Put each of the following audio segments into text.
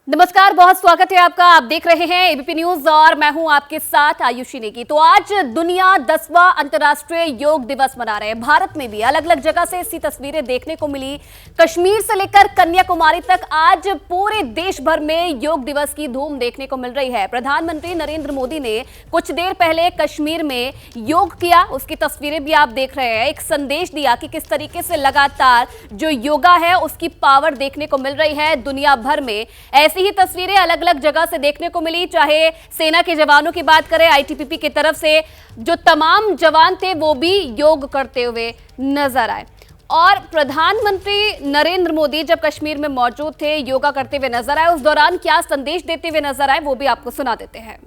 नमस्कार, बहुत स्वागत है आपका। आप देख रहे हैं एबीपी न्यूज और मैं हूं आपके साथ आयुषी नेगी। तो आज दुनिया 10वां अंतर्राष्ट्रीय योग दिवस मना रहे हैं। भारत में भी अलग अलग जगह से ऐसी तस्वीरें देखने को मिली। कश्मीर से लेकर कन्याकुमारी तक आज पूरे देश भर में योग दिवस की धूम देखने को मिल रही है। प्रधानमंत्री नरेंद्र मोदी ने कुछ देर पहले कश्मीर में योग किया, उसकी तस्वीरें भी आप देख रहे हैं। एक संदेश दिया कि किस तरीके से लगातार जो योगा है उसकी पावर देखने को मिल रही है दुनिया भर में। ऐसी ही तस्वीरें अलग अलग जगह से देखने को मिली, चाहे सेना के जवानों की बात करें, आईटीबीपी की तरफ से जो तमाम जवान थे वो भी योग करते हुए नजर आए। और प्रधानमंत्री नरेंद्र मोदी जब कश्मीर में मौजूद थे, योगा करते हुए नजर आए, उस दौरान क्या संदेश देते हुए नजर आए वो भी आपको सुना देते हैं।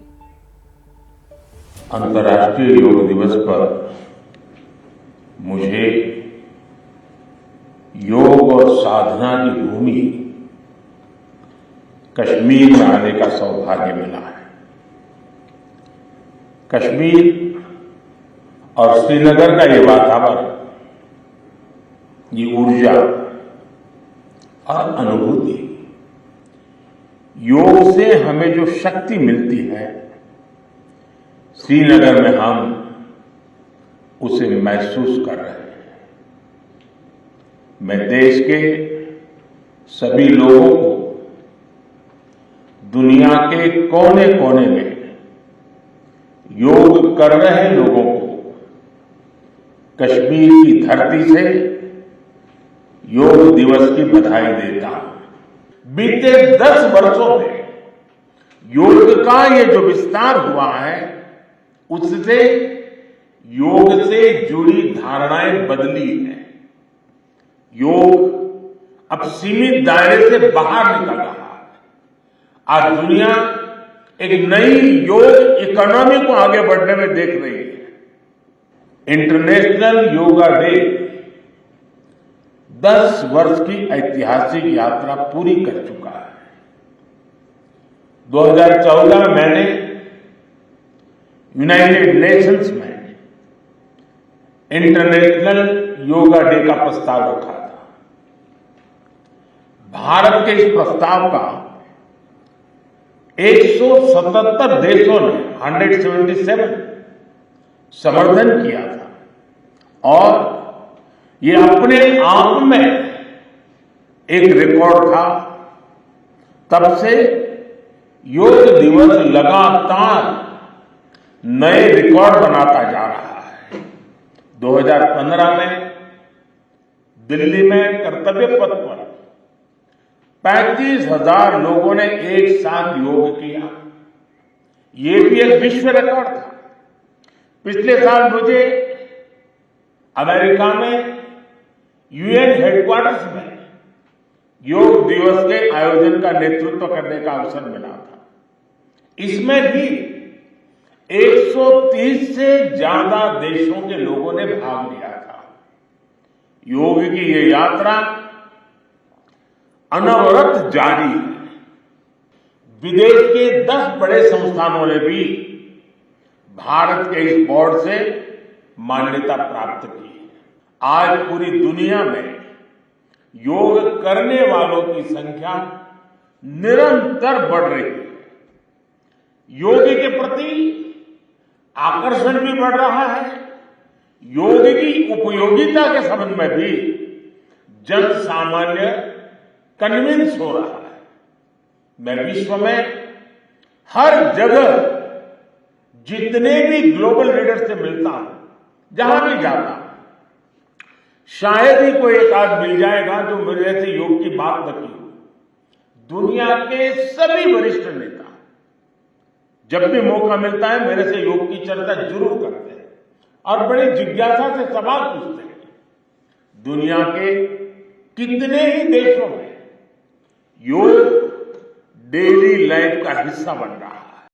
अंतर्राष्ट्रीय योग दिवस पर मुझे योग और साधना की भूमि कश्मीर में आने का सौभाग्य मिला है। कश्मीर और श्रीनगर का ये वातावरण, ये ऊर्जा और अनुभूति, योग से हमें जो शक्ति मिलती है, श्रीनगर में हम उसे महसूस कर रहे हैं। मैं देश के सभी लोगों को, दुनिया के कोने कोने में योग कर रहे लोगों को कश्मीर की धरती से योग दिवस की बधाई देता हूं। बीते 10 वर्षों में योग का ये जो विस्तार हुआ है, उससे योग से जुड़ी धारणाएं बदली हैं। योग अब सीमित दायरे से बाहर निकल रहा है। आज दुनिया एक नई योग इकोनॉमी को आगे बढ़ने में देख रही है। इंटरनेशनल योगा डे 10 वर्ष की ऐतिहासिक यात्रा पूरी कर चुका है। 2014 में मैंने यूनाइटेड नेशंस में इंटरनेशनल योगा डे का प्रस्ताव रखा था। भारत के इस प्रस्ताव का 177 देशों ने 177 समर्थन किया था और ये अपने आप में एक रिकॉर्ड था। तब से योग दिवस लगातार नए रिकॉर्ड बनाता जा रहा है। 2015 में दिल्ली में कर्तव्य पथ पर 35,000 लोगों ने एक साथ योग किया। ये भी एक विश्व रिकॉर्ड था। पिछले साल मुझे अमेरिका में यूएन हेडक्वार्टर्स में योग दिवस के आयोजन का नेतृत्व करने का अवसर मिला था। इसमें भी 130 से ज्यादा देशों के लोगों ने भाग लिया था। योग की ये यात्रा अनवरत जारी है। विदेश के 10 बड़े संस्थानों ने भी भारत के इस बोर्ड से मान्यता प्राप्त की है। आज पूरी दुनिया में योग करने वालों की संख्या निरंतर बढ़ रही है। योग के प्रति आकर्षण भी बढ़ रहा है। योग की उपयोगिता के संबंध में भी जन सामान्य कन्विंस हो रहा है। मैं विश्व में हर जगह जितने भी ग्लोबल लीडर से मिलता हूं, जहां भी जाता हूं, शायद ही कोई एक आध मिल जाएगा जो मेरे से योग की बात न की हो। दुनिया के सभी वरिष्ठ नेता जब भी मौका मिलता है मेरे से योग की चर्चा जरूर करते हैं और बड़ी जिज्ञासा से सवाल पूछते हैं। दुनिया के कितने ही देशों में योग डेली लाइफ का हिस्सा बन रहा है।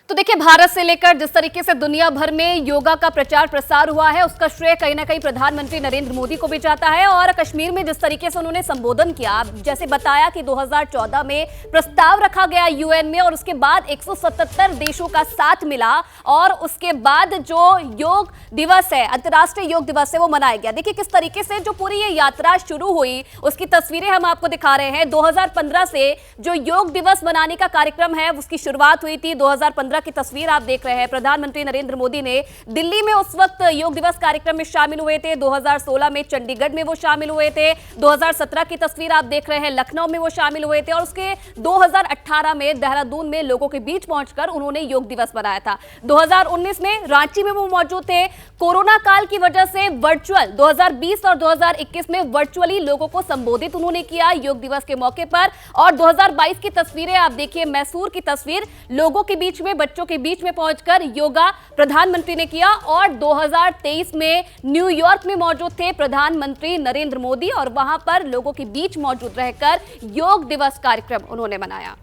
तो देखिए, भारत से लेकर जिस तरीके से दुनिया भर में योगा का प्रचार प्रसार हुआ है, उसका श्रेय कहीं ना कहीं प्रधानमंत्री नरेंद्र मोदी को भी जाता है। और कश्मीर में जिस तरीके से उन्होंने संबोधन किया, जैसे बताया कि 2014 में प्रस्ताव रखा गया यूएन में और उसके बाद 177 देशों का साथ मिला और उसके बाद जो योग दिवस है, अंतर्राष्ट्रीय योग दिवस है, वो मनाया गया। देखिए किस तरीके से जो पूरी ये यात्रा शुरू हुई, उसकी तस्वीरें हम आपको दिखा रहे हैं। 2015 से जो योग दिवस मनाने का कार्यक्रम है, उसकी शुरुआत हुई थी। 2015 की तस्वीर आप देख रहे हैं। प्रधानमंत्री नरेंद्र मोदी ने दिल्ली में उस वक्त योग दिवस कार्यक्रम में शामिल हुए थे। 2016 में चंडीगढ़ में वो शामिल हुए थे। 2017 की तस्वीर आप देख रहे हैं, लखनऊ में वो शामिल हुए थे और उसके 2018 में देहरादून में लोगों के बीच पहुंचकर उन्होंने योग दिवस मनाया था। 2019 में रांची में वो मौजूद थे। कोरोना काल की वजह से वर्चुअल 2020 और 2021 में वर्चुअली लोगों को संबोधित उन्होंने किया योग दिवस के मौके पर। और 2022 की तस्वीरें आप देखिए, मैसूर की तस्वीर, लोगों के बीच में, बच्चों के बीच में पहुंचकर योगा प्रधानमंत्री ने किया। और 2023 में न्यूयॉर्क में मौजूद थे प्रधानमंत्री नरेंद्र मोदी और वहां पर लोगों के बीच मौजूद रहकर योग दिवस कार्यक्रम उन्होंने मनाया।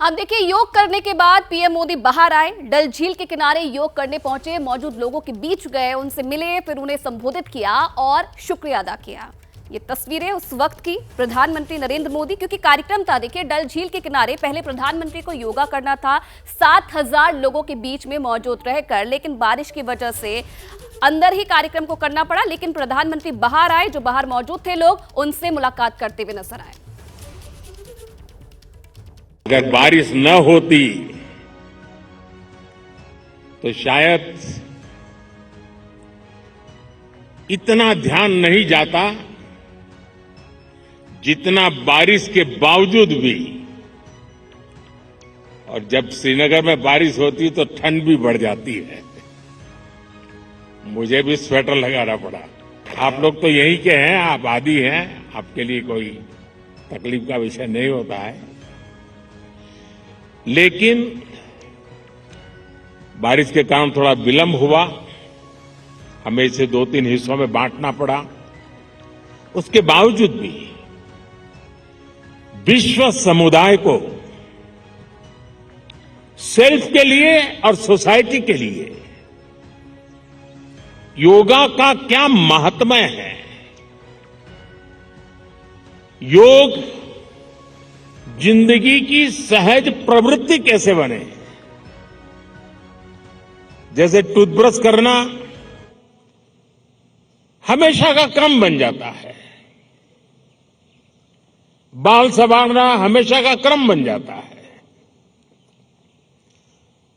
अब देखिए, योग करने के बाद पीएम मोदी बाहर आए, डल झील के किनारे योग करने पहुंचे, मौजूद लोगों के बीच गए, उनसे मिले, फिर उन्हें संबोधित किया और शुक्रिया अदा किया। ये तस्वीरें उस वक्त की प्रधानमंत्री नरेंद्र मोदी, क्योंकि कार्यक्रम था, देखिए डल झील के किनारे पहले प्रधानमंत्री को योगा करना था 7000 लोगों के बीच में मौजूद रहकर, लेकिन बारिश की वजह से अंदर ही कार्यक्रम को करना पड़ा। लेकिन प्रधानमंत्री बाहर आए, जो बाहर मौजूद थे लोग, उनसे मुलाकात करते हुए नजर आए। अगर बारिश न होती तो शायद इतना ध्यान नहीं जाता जितना बारिश के बावजूद भी। और जब श्रीनगर में बारिश होती है तो ठंड भी बढ़ जाती है। मुझे भी स्वेटर लगाना पड़ा। आप लोग तो यहीं के हैं, आबादी हैं, आपके लिए कोई तकलीफ का विषय नहीं होता है। लेकिन बारिश के कारण थोड़ा विलंब हुआ, हमें इसे 2-3 हिस्सों में बांटना पड़ा। उसके बावजूद भी विश्व समुदाय को सेल्फ के लिए और सोसाइटी के लिए योगा का क्या महात्म्य है, योग जिंदगी की सहज प्रवृत्ति कैसे बने। जैसे टूथब्रश करना हमेशा का क्रम बन जाता है, बाल संवारना हमेशा का क्रम बन जाता है,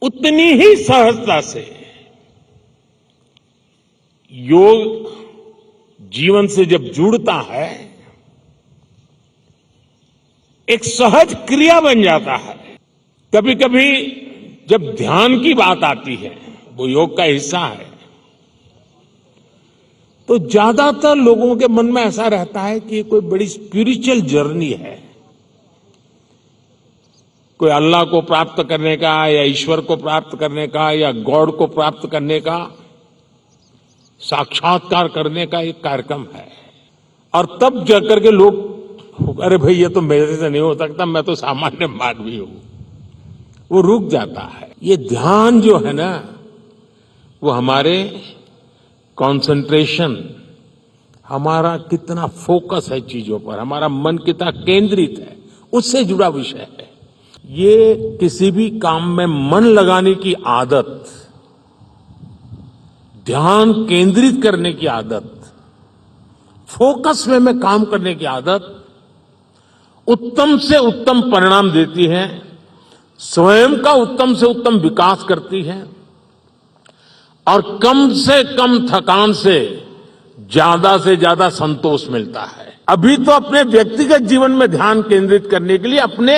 उतनी ही सहजता से योग जीवन से जब जुड़ता है, एक सहज क्रिया बन जाता है। कभी कभी जब ध्यान की बात आती है, वो योग का हिस्सा है, तो ज्यादातर लोगों के मन में ऐसा रहता है कि कोई बड़ी स्पिरिचुअल जर्नी है, कोई अल्लाह को प्राप्त करने का या ईश्वर को प्राप्त करने का या गॉड को प्राप्त करने का, साक्षात्कार करने का एक कार्यक्रम है। और तब जाकर के लोग, अरे भाई ये तो मेरे से नहीं हो सकता, मैं तो सामान्य मानवी हूं, वो रुक जाता है। ये ध्यान जो है ना, वो हमारे कंसंट्रेशन, हमारा कितना फोकस है चीजों पर, हमारा मन कितना केंद्रित है, उससे जुड़ा विषय है। ये किसी भी काम में मन लगाने की आदत, ध्यान केंद्रित करने की आदत, फोकस में काम करने की आदत उत्तम से उत्तम परिणाम देती है, स्वयं का उत्तम से उत्तम विकास करती है और कम से कम थकान से ज्यादा संतोष मिलता है। अभी तो अपने व्यक्तिगत जीवन में ध्यान केंद्रित करने के लिए, अपने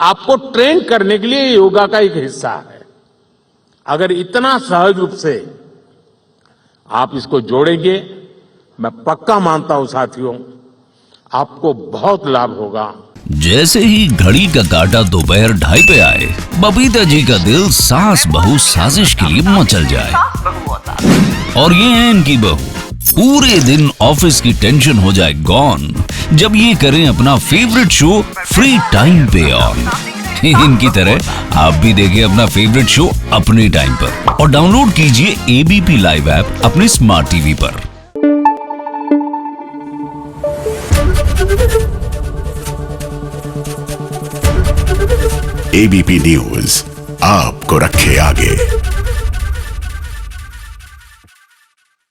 आप को ट्रेन करने के लिए योगा का एक हिस्सा है। अगर इतना सहज रूप से आप इसको जोड़ेंगे, मैं पक्का मानता हूं साथियों, आपको बहुत लाभ होगा। जैसे ही घड़ी का काटा दोपहर 2:30 पे आए, बबीता जी का दिल सास बहू साजिश के लिए मचल जाए। और ये है इनकी बहू, पूरे दिन ऑफिस की टेंशन हो जाए गॉन जब ये करें अपना फेवरेट शो फ्री टाइम पे ऑन। इनकी तरह आप भी देखिए अपना फेवरेट शो अपने टाइम पर और डाउनलोड कीजिए एबीपी लाइव ऐप अपने स्मार्ट टीवी पर। एबीपी न्यूज आपको रखे आगे।